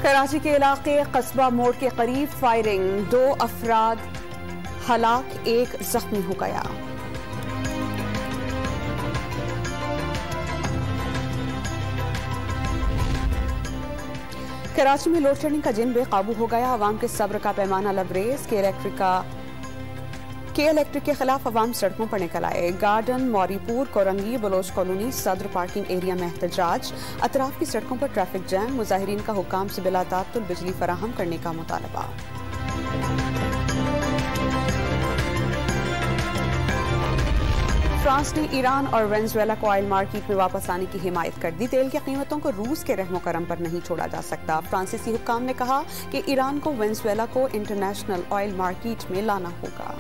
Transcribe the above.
कराची के इलाके कस्बा मोड़ के करीब फायरिंग, 2 अफराद हलाक, 1 जख्मी हो गया। कराची में लोड शेडिंग का जिन बेकाबू हो गया, अवाम के सब्र का पैमाना लबरेज। के इलेक्ट्रिक के खिलाफ अवाम सड़कों पर निकल आए। Garden, Mauripur, Korangi, Baloch Colony, Saddar parking area में एहतजाज। अतराफ की सड़कों पर ट्रैफिक जैम। मुजाहिरीन का हुक्काम से बिला ताअत्तुल बिजली फराहम करने का मुतालबा। फ्रांस ने ईरान और वेनेजुएला को ऑयल मार्केट में वापस आने की हिमायत कर दी। तेल की कीमतों को रूस के रहमो करम पर नहीं छोड़ा जा सकता। फ्रांसीसी हुक्काम ने कहा कि ईरान को वेनेजुएला को इंटरनेशनल ऑयल मार्केट में लाना होगा।